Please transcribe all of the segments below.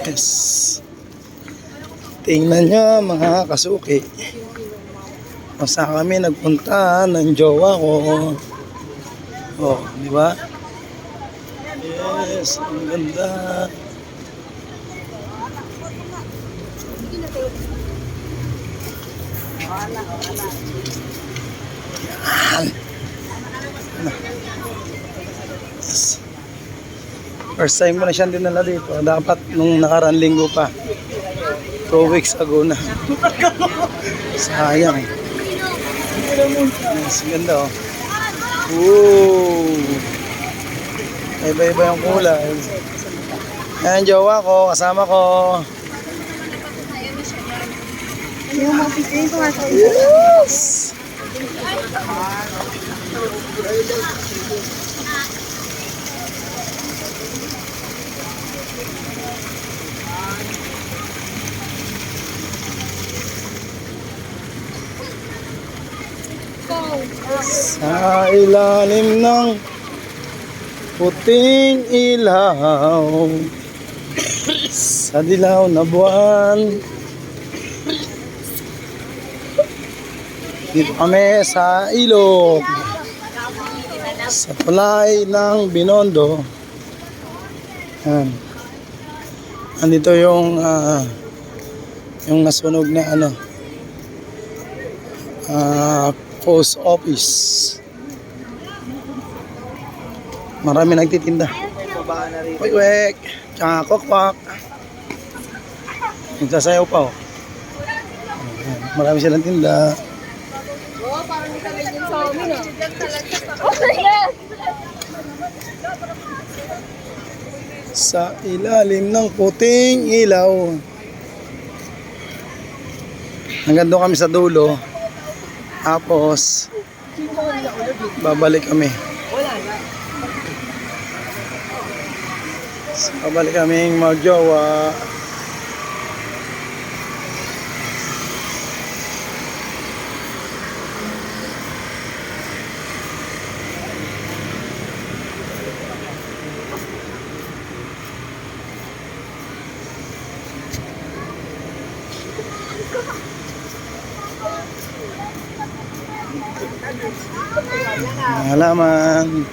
Yes. Tingnan nyo mga kasuki. Masa kami nagpunta ng jowa ko. Oh, di ba? Yes, ang ganda. Yan. Yes. First time ko na siyang dinala dito. Dapat nung nakaraan linggo pa. 2 weeks ago na. Sayang. Yes, ganda oh. Woo! Iba-iba yung kulay. Ayan, jowa ko, kasama ko. Yes! Sa ilalim ng puting ilaw, sa dilaw na buwan, dito kami sa ilog, sa tulay ng Binondo. Yan. Andito yung nasunog na post office. Marami nagtitinda. Wek-wek, tsaka kokwak. Nagsasayaw pa oh. Marami silang tinda. Oo, parang may kamay din sa amin ah. Sa ilalim ng puting ilaw. Hanggang doon kami sa dulo. Tapos babalik kami. Babalik kaming magjowa. Halaman.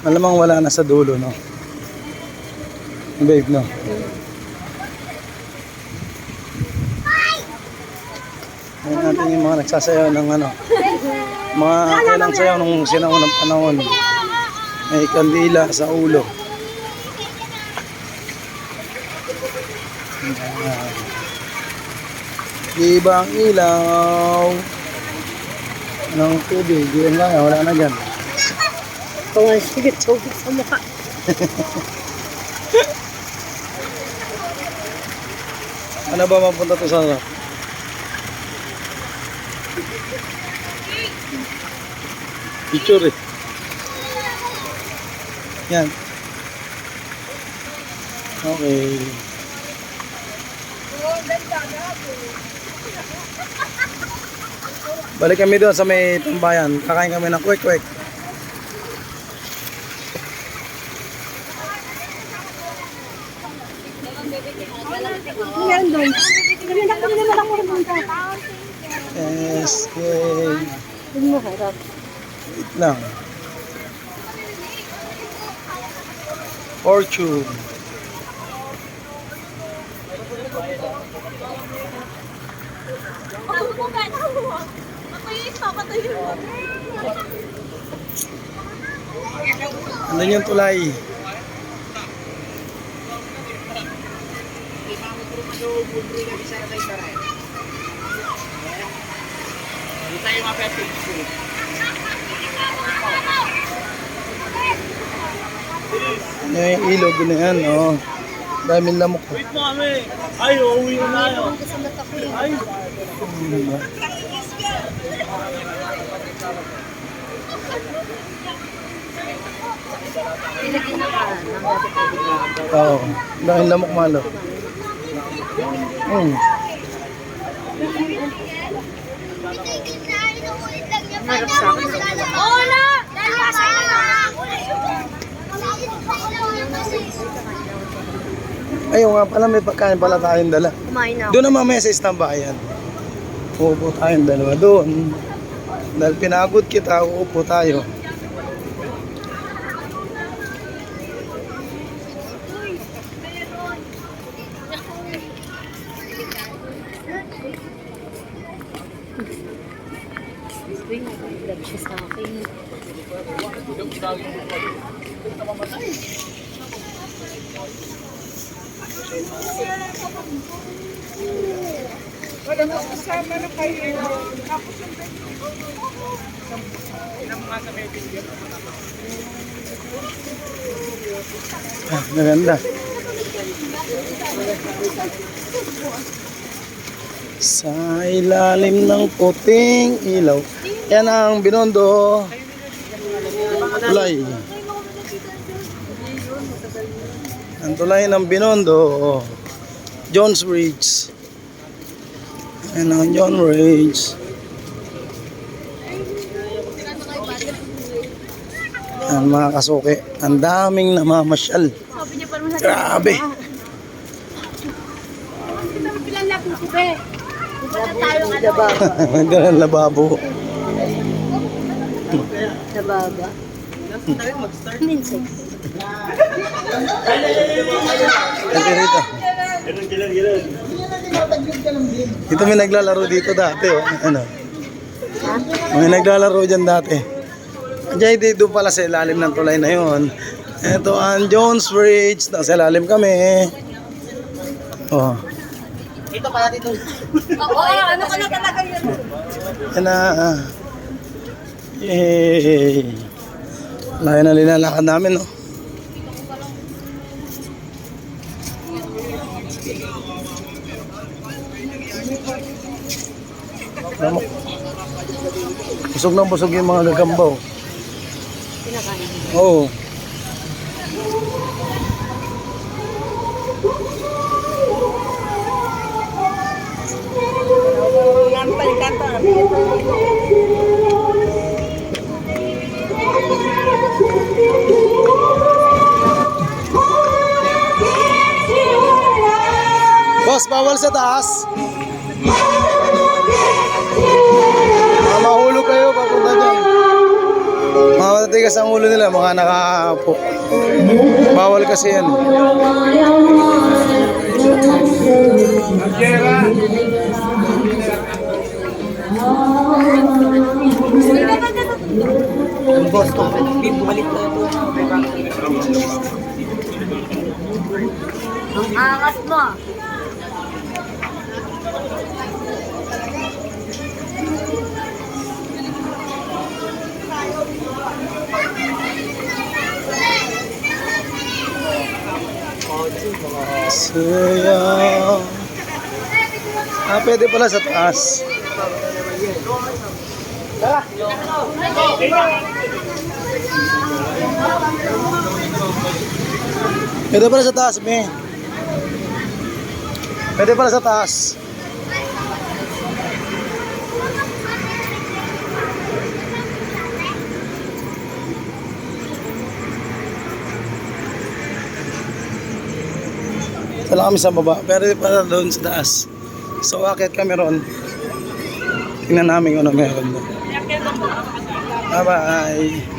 Malamang wala na sa dulo, no? Babe, no? Ayan natin yung mga nagsasayaw ng mga kailang sayaw nung sinaunang panahon. May kandila sa ulo. Iba ang ilaw ng tubig. Yan lang, wala na dyan. Kawan, sige, tubig sa mukha. Ano ba mapunta to sa picture eh. Yan. Okay. Balik kami doon sa may tambayan. Kakain kami ng kwek-kwek. Meron doon. Nabinak kami naman ako naman ka. Yes, yay. Hindi mo harap. Wait lang. Fortune. Andun yung tulay. Ano yung ilog na yan, oh. Daming lamok. Wait mo kami. Ay, uuwi na tayo. Ay. Oo. Daming lamok malo. Harap sa akin. Oo na! Dahil sa akin na! Ayaw nga pala, may pagkain pala tayong dala. Kumain na ako. Doon na mamaya sa istambayan. Uupo tayong dalawa doon. Dahil pinagod kita, uupo tayo. Uy, nag-vlog siya sa akin. Ah, maganda. Sa ilalim ng puting ilaw. Yan ang Binondo. Tulay. Ang tulay ng Binondo. John's Bridge. Yan ang John Bridge. Ang mga kasuki. Ang daming namamasyal. Grabe. Doon ang lababo. Nababa. Minsan. Ito rito. Dito may naglalaro dito dati. Oh. Ano? May naglalaro dyan dati. Diyan dito pala sa ilalim ng tulay na yun. Ito ang Jones Bridge. Nasa ilalim kami. Oh. Ito pala dito. Oo, ano ka na talaga yun? Yan na. Yay. Layo na linalakad namin, no? Tama. Busog na busog yung mga gagambaw. Pinakain. Oo. Boss, bawal sa taas. Mahulog kayo papunta dyan. Mga matatigas ang ulo nila, mga nakaapo. Bawal kasi yan. Boss, bumalik na ito. Ang angas mo. Saya. Ah, pwede pala sa taas. Pwede pala sa taas, me. Pwede pala sa taas. Sala kami sa baba, pero pala doon sa taas. So, akit kami ron. Tingnan namin kung ano meron doon. Bye-bye.